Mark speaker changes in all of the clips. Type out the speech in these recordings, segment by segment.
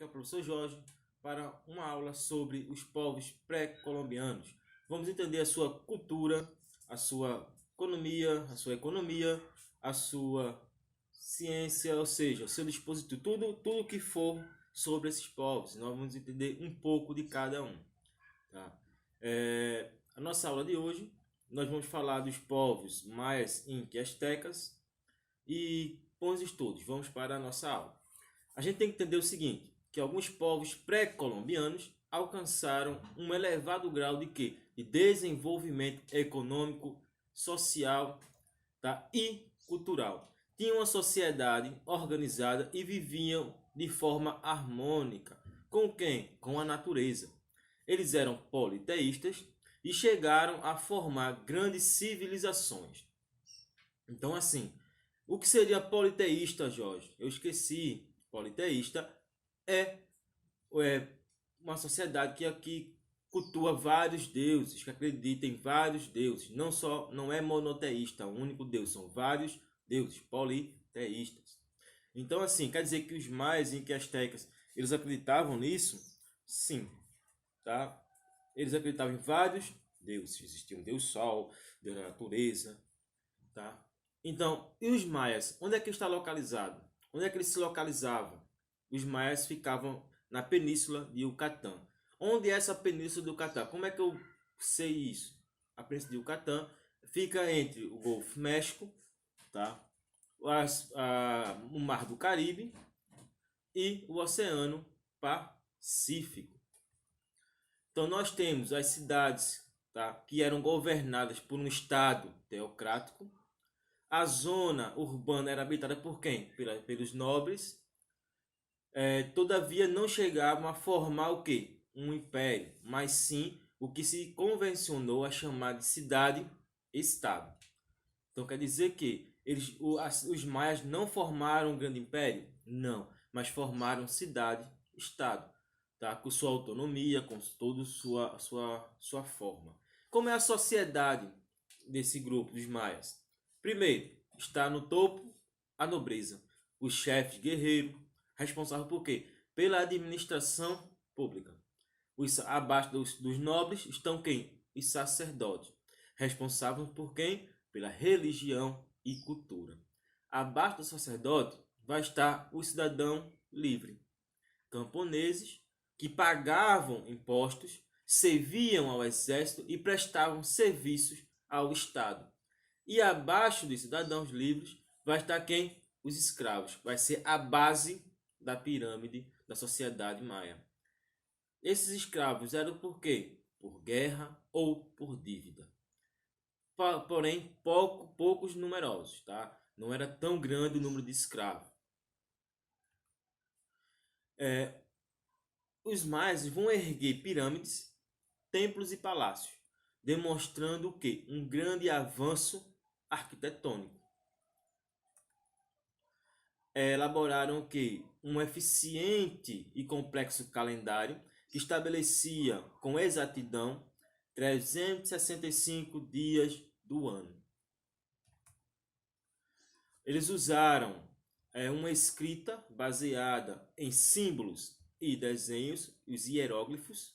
Speaker 1: aqui é o professor Jorge para uma aula sobre os povos pré-colombianos. Vamos entender a sua cultura, a sua economia, a sua ciência, ou seja, o seu dispositivo, tudo que for sobre esses povos. Nós vamos entender um pouco de cada um. Tá? A nossa aula de hoje, nós vamos falar dos povos maias, incas e astecas e com os estudos. Vamos para a nossa aula. A gente tem que entender o seguinte, que alguns povos pré-colombianos alcançaram um elevado grau de quê? De desenvolvimento econômico, social, tá? E cultural. Tinham uma sociedade organizada e viviam de forma harmônica. Com quem? Com a natureza. Eles eram politeístas e chegaram a formar grandes civilizações. Então, assim, o que seria politeísta, Jorge? Eu esqueci. Politeísta é uma sociedade que cultua vários deuses, que acredita em vários deuses. Não é monoteísta, um único Deus, são vários deuses politeístas. Então, assim, quer dizer que os maias e astecas, eles acreditavam nisso? Sim, tá? Eles acreditavam em vários deuses. Existia um Deus Sol, Deus da natureza, tá? Então, e os maias? Onde é que está localizado? Onde é que eles se localizavam? Os maias ficavam na península de Yucatán. Onde é essa península de Yucatán? Como é que eu sei isso? A península de Yucatán fica entre o Golfo México, tá? O Mar do Caribe e o Oceano Pacífico. Então nós temos as cidades, tá, que eram governadas por um estado teocrático. A zona urbana era habitada por quem? Pelos nobres. Todavia não chegavam a formar o quê? Um império, mas sim o que se convencionou a chamar de cidade-estado. Então quer dizer que os maias não formaram um grande império? Não, mas formaram cidade-estado, tá? Com sua autonomia, com toda sua forma. Como é a sociedade desse grupo dos maias? Primeiro, está no topo a nobreza, os chefes guerreiros, responsável por quê? Pela administração pública. Abaixo dos nobres estão quem? Os sacerdotes, responsáveis por quem? Pela religião e cultura. Abaixo do sacerdote vai estar o cidadão livre, camponeses que pagavam impostos, serviam ao exército e prestavam serviços ao Estado. E abaixo dos cidadãos livres vai estar quem? Os escravos. Vai ser a base da pirâmide da sociedade maia. Esses escravos eram por quê? Por guerra ou por dívida. Porém, poucos numerosos, tá? Não era tão grande o número de escravos. Os maias vão erguer pirâmides, templos e palácios, demonstrando o quê? Um grande avanço arquitetônico. Elaboraram o quê? Um eficiente e complexo calendário que estabelecia com exatidão 365 dias do ano. Eles usaram uma escrita baseada em símbolos e desenhos, os hieróglifos.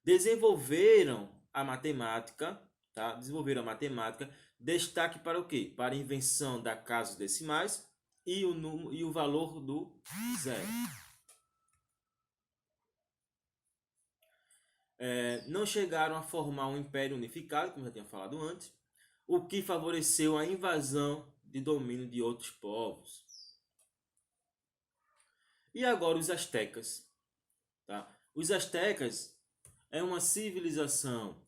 Speaker 1: Desenvolveram a matemática, tá? Destaque para o quê? Para a invenção da casas decimais e o valor do zero. Não chegaram a formar um império unificado, como já tinha falado antes, o que favoreceu a invasão de domínio de outros povos. E agora os astecas. Tá? Os astecas é uma civilização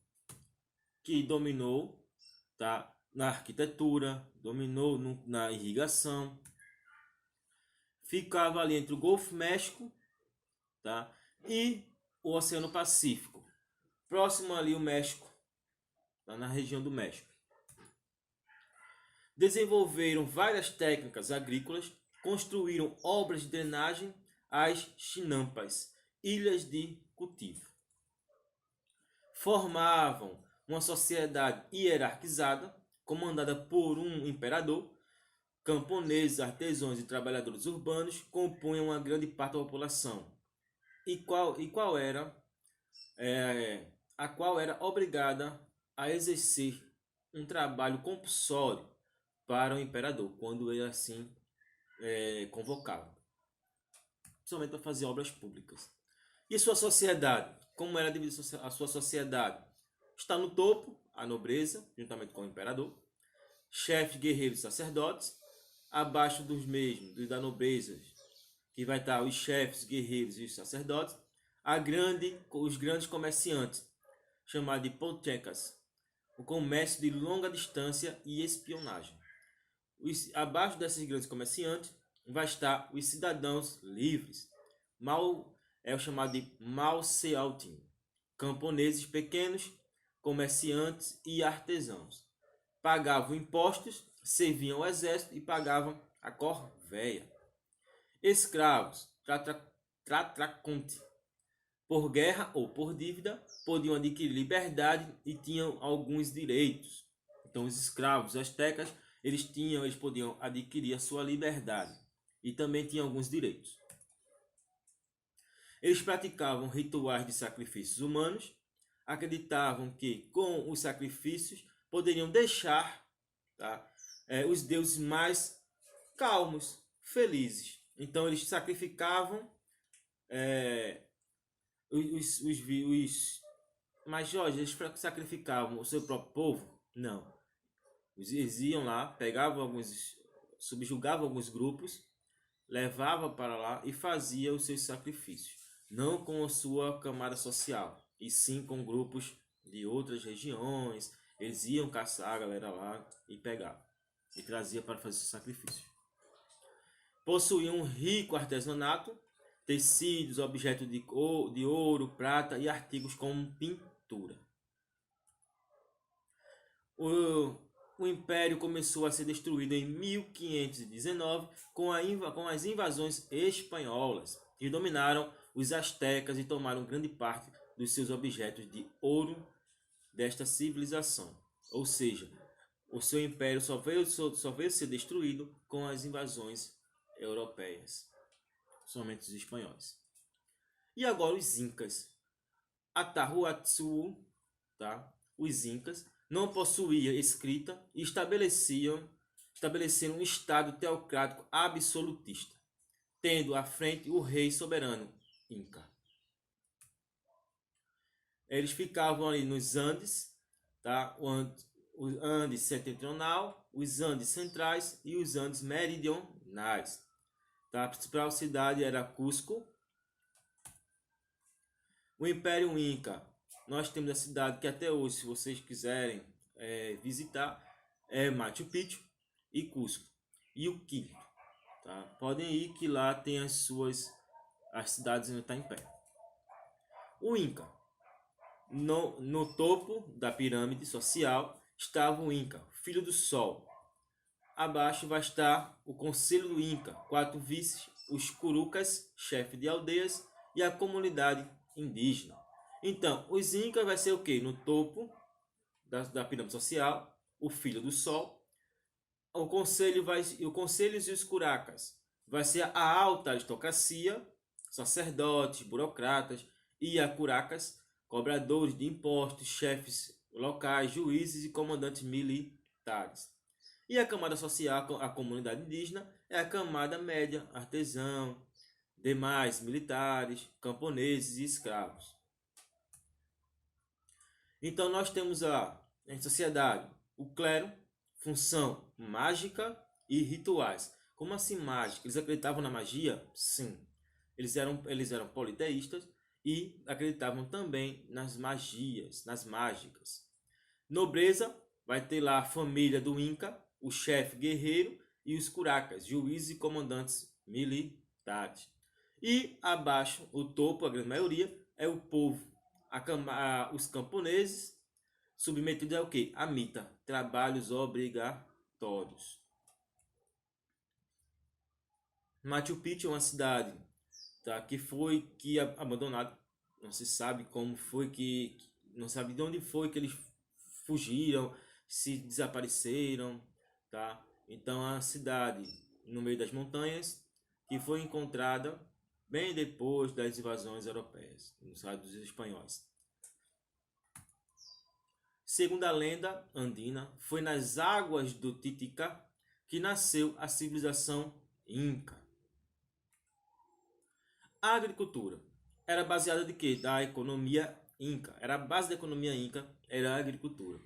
Speaker 1: que dominou, tá, na arquitetura, dominou na irrigação, ficava ali entre o Golfo México, tá, e o Oceano Pacífico, próximo ali o México, tá, na região do México. Desenvolveram várias técnicas agrícolas, construíram obras de drenagem, as chinampas, ilhas de cultivo. Formavam uma sociedade hierarquizada, comandada por um imperador, camponeses, artesãos e trabalhadores urbanos compunham uma grande parte da população, e qual era a qual era obrigada a exercer um trabalho compulsório para o imperador, quando ele assim convocava, principalmente para fazer obras públicas. E sua sociedade? Como era dividida a sua sociedade? Está no topo a nobreza, juntamente com o imperador, chefes, guerreiros e sacerdotes. Abaixo dos mesmos, da nobreza, que vai estar os chefes, guerreiros e os sacerdotes, os grandes comerciantes, chamados de potecas, o comércio de longa distância e espionagem. Abaixo desses grandes comerciantes vai estar os cidadãos livres, é o chamado de Malsealtin, camponeses pequenos, comerciantes e artesãos. Pagavam impostos, serviam ao exército e pagavam a corvéia. Escravos, tratraconte, por guerra ou por dívida, podiam adquirir liberdade e tinham alguns direitos. Então, os escravos astecas, eles podiam adquirir a sua liberdade e também tinham alguns direitos. Eles praticavam rituais de sacrifícios humanos, acreditavam que com os sacrifícios poderiam deixar os deuses mais calmos, felizes. Então eles sacrificavam mas Jorge, eles sacrificavam o seu próprio povo? Não. Eles iam lá, subjugavam alguns grupos, levavam para lá e faziam os seus sacrifícios. Não com a sua camada social, e sim com grupos de outras regiões. Eles iam caçar a galera lá e pegavam. E trazia para fazer seus sacrifícios. Possuíam um rico artesanato, tecidos, objetos de ouro, prata e artigos como pintura. O império começou a ser destruído em 1519 com as invasões espanholas, que dominaram os astecas e tomaram grande parte dos seus objetos de ouro desta civilização. Ou seja, o seu império só veio ser destruído com as invasões europeias, somente os espanhóis. E agora os incas. Atahualpa, os incas não possuíam escrita e estabeleceram um estado teocrático absolutista, tendo à frente o rei soberano inca. Eles ficavam ali nos Andes, o Andes setentrional, os Andes centrais e os Andes meridionais. A principal cidade era Cusco. O Império Inca, nós temos a cidade que até hoje, se vocês quiserem visitar, é Machu Picchu e Cusco. E o Quito. Podem ir que lá tem as cidades onde está em pé. O Inca. No topo da pirâmide social estava o Inca, filho do Sol. Abaixo vai estar o Conselho do Inca, 4 vices, os Curucas, chefe de aldeias, e a comunidade indígena. Então, os Incas vai ser o quê? No topo da pirâmide social, o filho do Sol. O conselho e os Curacas vai ser a alta aristocracia, sacerdotes, burocratas, e a Curacas, cobradores de impostos, chefes locais, juízes e comandantes militares. E a camada social, a comunidade indígena, é a camada média, artesão, demais militares, camponeses e escravos. Então nós temos em sociedade o clero, função mágica e rituais. Como assim mágica? Eles acreditavam na magia? Sim. Eles eram politeístas e acreditavam também nas magias, nas mágicas. Nobreza, vai ter lá a família do Inca, o chefe guerreiro e os curacas, juízes e comandantes militares. E abaixo, o topo, a grande maioria, é o povo. Os camponeses, submetidos ao quê? A mita, trabalhos obrigatórios. Machu Picchu é uma cidade que abandonada. Não se sabe como foi não sabe de onde foi que eles fugiram, se desapareceram, Então, a cidade no meio das montanhas que foi encontrada bem depois das invasões europeias, nos dos espanhóis. Segundo a lenda andina, foi nas águas do Titicaca que nasceu a civilização Inca. A agricultura era baseada de quê? Da economia Inca. Era a base da economia Inca, era a agricultura.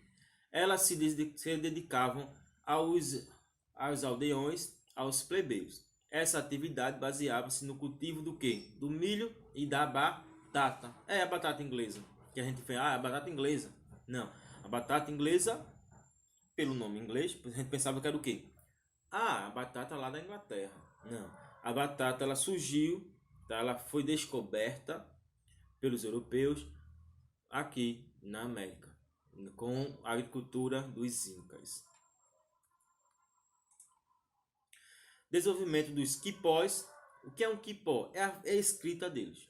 Speaker 1: Elas se dedicavam aos aldeões, aos plebeus. Essa atividade baseava-se no cultivo do quê? Do milho e da batata. É a batata inglesa. Que a gente fala, a batata inglesa. Não, a batata inglesa, pelo nome inglês, a gente pensava que era o quê? A batata lá da Inglaterra. Não, a batata ela surgiu, tá? Ela foi descoberta pelos europeus aqui na América, com a agricultura dos Incas. Desenvolvimento dos quipós. O que é um quipó? É a escrita deles.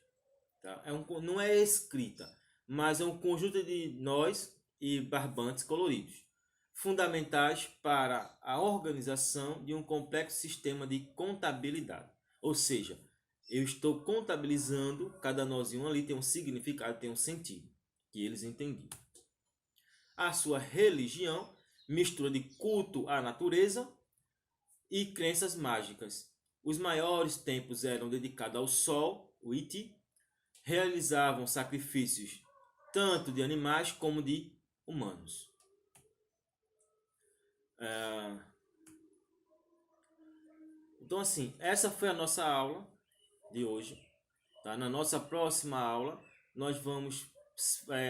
Speaker 1: Tá? Não é escrita, mas é um conjunto de nós e barbantes coloridos, fundamentais para a organização de um complexo sistema de contabilidade. Ou seja, eu estou contabilizando, cada nozinho ali tem um significado, tem um sentido, que eles entendiam. A sua religião, mistura de culto à natureza e crenças mágicas. Os maiores templos eram dedicados ao sol, o Iti, realizavam sacrifícios tanto de animais como de humanos. Então, assim, essa foi a nossa aula de hoje. Tá? Na nossa próxima aula, nós vamos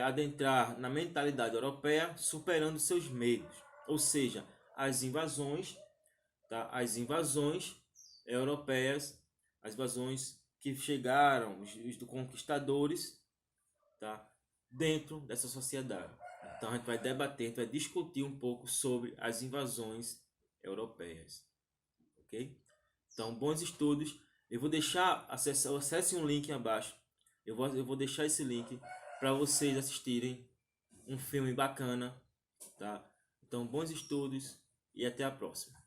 Speaker 1: adentrar na mentalidade europeia, superando seus medos, ou seja, as invasões, tá? As invasões europeias, as invasões que chegaram, os conquistadores, tá? Dentro dessa sociedade. Então a gente vai debater, a gente vai discutir um pouco sobre as invasões europeias, ok? Então, bons estudos. Eu vou deixar, acesse um link abaixo. Eu vou deixar esse link para vocês assistirem um filme bacana, tá? Então, bons estudos e até a próxima.